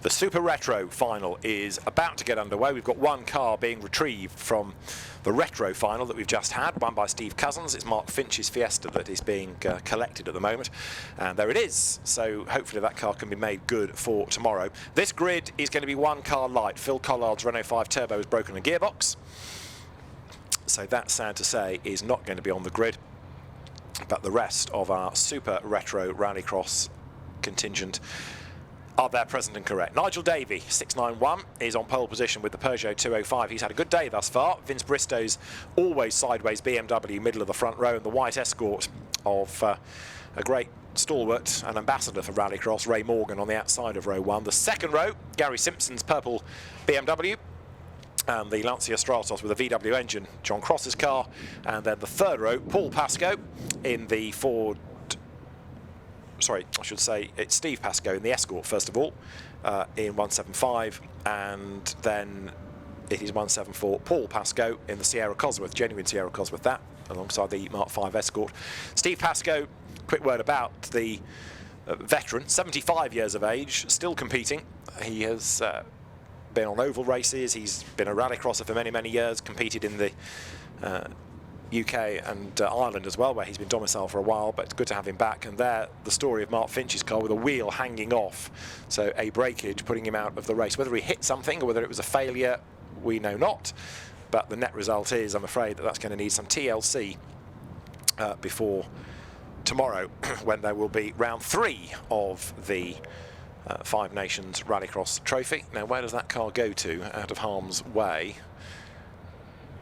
The Super Retro final is about to get underway. We've got one car being retrieved from the Retro final that we've just had, won by Steve Cousins. It's Mark Finch's Fiesta that is being collected at the moment. And there it is. So hopefully that car can be made good for tomorrow. This grid is going to be one car light. Phil Collard's Renault 5 Turbo has broken a gearbox. So that, sad to say, is not going to be on the grid. But the rest of our Super Retro Rallycross contingent are there, present and correct. Nigel Davey, 691, is on pole position with the Peugeot 205. He's had a good day thus far. Vince Bristow's always sideways BMW, middle of the front row, and the white escort of a great stalwart and ambassador for Rallycross, Ray Morgan, on the outside of row one. The second row, Gary Simpson's purple BMW, and the Lancia Stratos with a VW engine, John Cross's car. And then the third row, Paul Pascoe in the Ford. Sorry, I should say it's Steve Pascoe in the Escort, first of all, in 175, and then it is 174 Paul Pascoe in the Sierra Cosworth, genuine Sierra Cosworth, that, alongside the Mark 5 Escort. Steve Pascoe, quick word about the veteran, 75 years of age, still competing. He has been on oval races, he's been a rallycrosser for many, many years, competed in the UK and Ireland as well, where he's been domiciled for a while, but it's good to have him back. And there, the story of Mark Finch's car with a wheel hanging off, so a breakage putting him out of the race. Whether he hit something or whether it was a failure, we know not, but the net result is, I'm afraid, that that's going to need some TLC before tomorrow, when there will be round 3 of the Five Nations Rallycross Trophy. Now, where does that car go to out of harm's way?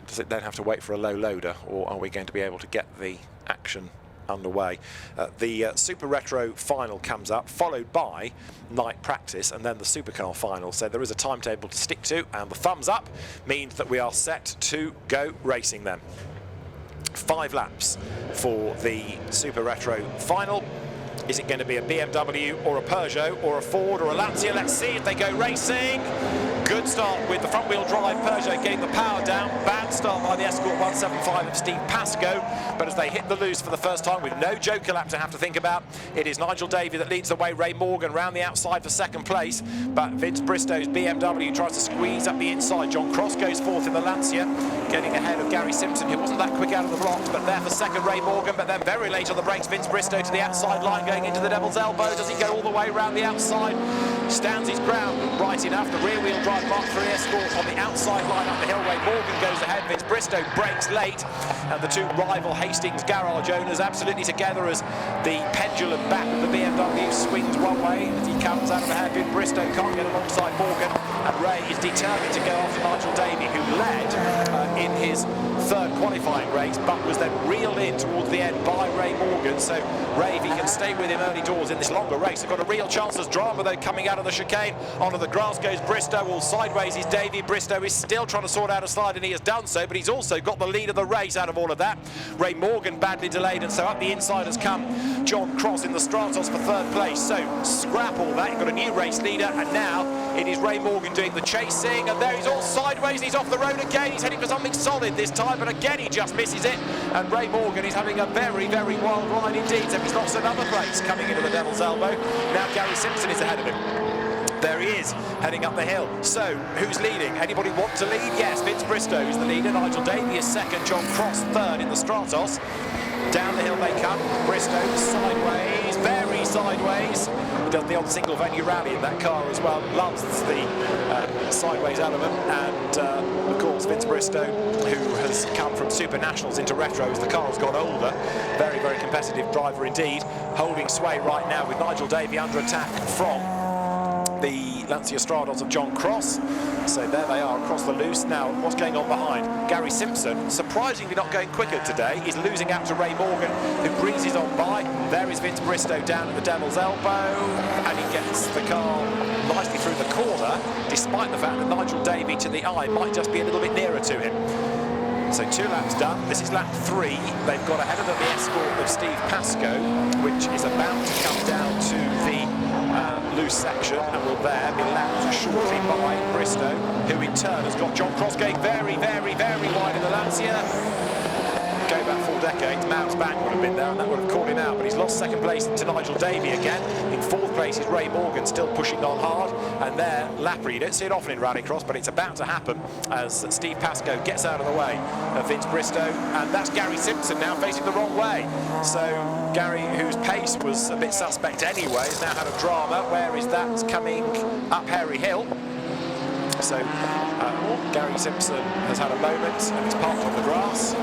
Does it then have to wait for a low loader, or are we going to be able to get the action underway? The Super Retro final comes up, followed by night practice, and then the Supercar final. So there is a timetable to stick to, and the thumbs up means that we are set to go racing then. 5 laps for the Super Retro final. Is it going to be a BMW or a Peugeot or a Ford or a Lancia? Let's see if they go racing. Good start with the front-wheel drive Peugeot getting the power down. Bad start by the Escort 175 of Steve Pascoe. But as they hit the loose for the first time with no joker lap to have to think about, it is Nigel Davey that leads the way. Ray Morgan round the outside for second place. But Vince Bristow's BMW tries to squeeze up the inside. John Cross goes fourth in the Lancia, getting ahead of Gary Simpson, who wasn't that quick out of the blocks. But there for second, Ray Morgan. But then very late on the brakes, Vince Bristow to the outside line, going into the Devil's Elbow. Does he go all the way round the outside? Stands his ground right enough. The rear-wheel drive Mark III Escort on the outside line up the hill. Ray Morgan goes ahead. Vince Bristow breaks late, and the two rival Hastings garage owners absolutely together as the pendulum back of the BMW swings one way as he comes out of the hairpin. Bristow can't get alongside Morgan, and Ray is determined to go after Nigel Davey, who led in his third qualifying race, but was then reeled in towards the end by Ray Morgan. So Ray, if he can stay with him early doors in this longer race, have got a real chance. There's drama though coming out of the chicane. Onto the grass goes Bristow, all sideways is Davey. Bristow is still trying to sort out a slide, and he has done so, but he's also got the lead of the race out of all of that. Ray Morgan badly delayed, and so up the inside has come John Cross in the Stratos for third place. So scrap all that, you've got a new race leader, and now it is Ray Morgan doing the chasing, and there he's all sideways, and he's off the road again. He's heading for something solid this time, but again he just misses it, and Ray Morgan is having a very, very wild ride indeed. So he's lost another place coming into the Devil's Elbow. Now Gary Simpson is ahead of him. There he is, heading up the hill. So, who's leading? Anybody want to lead? Yes, Vince Bristow is the leader. Nigel Davey is second. John Cross third in the Stratos. Down the hill they come. Bristow sideways, very sideways. He does the odd single venue rally in that car as well. Loves the sideways element. And, of course, Vince Bristow, who has come from Super Nationals into Retro as the car has got older. Very, very competitive driver indeed. Holding sway right now with Nigel Davey under attack from the Lancia Stratos of John Cross. So there they are across the loose. Now, what's going on behind? Gary Simpson, surprisingly not going quicker today. He's losing out to Ray Morgan, who breezes on by. There is Vince Bristow down at the Devil's Elbow, and he gets the car nicely through the corner, despite the fact that Nigel Davey to the eye might just be a little bit nearer to him. So 2 laps done. This is lap 3. They've got ahead of them the Escort of Steve Pascoe, which is about to come down to the loose section, and will there be lapped shortly by Bristow, who in turn has got John Cross going very, very, very wide in the Lancia. Go about 4 decades, Mount's back would have been there and that would have caught him out, but he's lost second place to Nigel Davey again. In 4th place is Ray Morgan, still pushing on hard, and there, Lapper, you don't see it often in rallycross, but it's about to happen as Steve Pascoe gets out of the way of Vince Bristow, and that's Gary Simpson now facing the wrong way. So Gary, whose pace was a bit suspect anyway, has now had a drama. Where is that? Coming up Harry Hill. So Gary Simpson has had a moment and he's parked on the grass.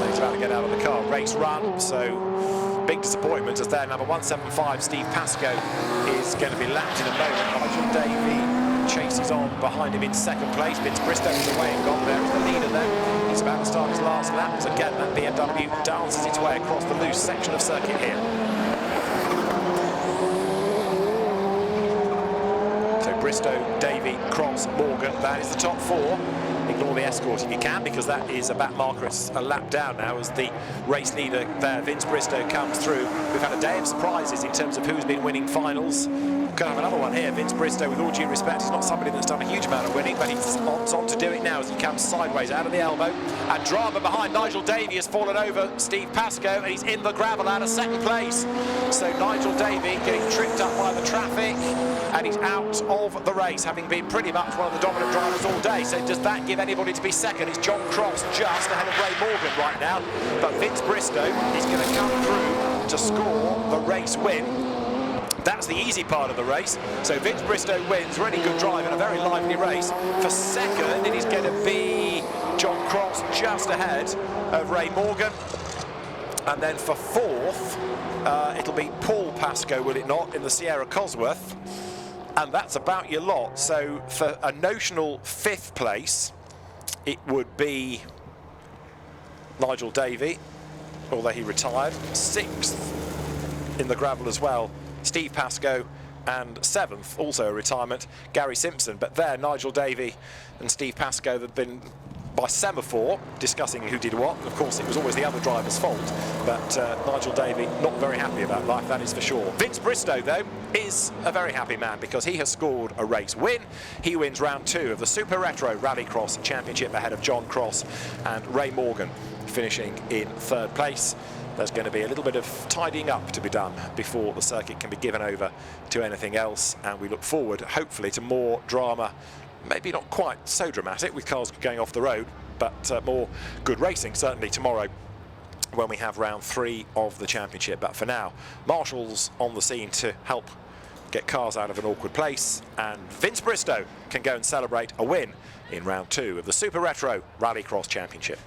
He's about to get out of the car. Race run, so big disappointment as there. Number 175, Steve Pascoe, is going to be lapped in a moment. Nigel Davey chases on behind him in 2nd place. Vince Bristow is away and gone. There is the leader then. He's about to start his last lap as again that BMW dances its way across the loose section of circuit here. Bristow, Davey, Cross, Morgan, that is the top 4. Ignore the escort if you can, because that is a back marker. It's a lap down now as the race leader there, Vince Bristow, comes through. We've had a day of surprises in terms of who's been winning finals. Could have another one here. Vince Bristow, with all due respect, he's not somebody that's done a huge amount of winning, but he's on to do it now as he comes sideways out of the elbow. And drama behind. Nigel Davey has fallen over Steve Pascoe, and he's in the gravel out of 2nd place. So Nigel Davey getting tripped up by the traffic, and he's out of the race, having been pretty much one of the dominant drivers all day. So does that give anybody to be second? It's John Cross just ahead of Ray Morgan right now, but Vince Bristow is going to come through to score the race win. That's the easy part of the race. So Vince Bristow wins, really good drive in a very lively race. For 2nd, it is going to be John Cross just ahead of Ray Morgan. And then for 4th, it'll be Paul Pascoe, will it not, in the Sierra Cosworth. And that's about your lot. So for a notional 5th place, it would be Nigel Davey, although he retired. 6th in the gravel as well, Steve Pascoe, and 7th, also a retirement, Gary Simpson. But there, Nigel Davey and Steve Pascoe have been, by semaphore, discussing who did what. Of course, it was always the other driver's fault, but Nigel Davey not very happy about life, that is for sure. Vince Bristow, though, is a very happy man because he has scored a race win. He wins round 2 of the Super Retro Rallycross Championship ahead of John Cross and Ray Morgan, finishing in 3rd place. There's going to be a little bit of tidying up to be done before the circuit can be given over to anything else, and we look forward, hopefully, to more drama. Maybe not quite so dramatic with cars going off the road, but more good racing certainly tomorrow when we have round 3 of the championship. But for now, Marshall's on the scene to help get cars out of an awkward place, and Vince Bristow can go and celebrate a win in round 2 of the Super Retro Rallycross Championship.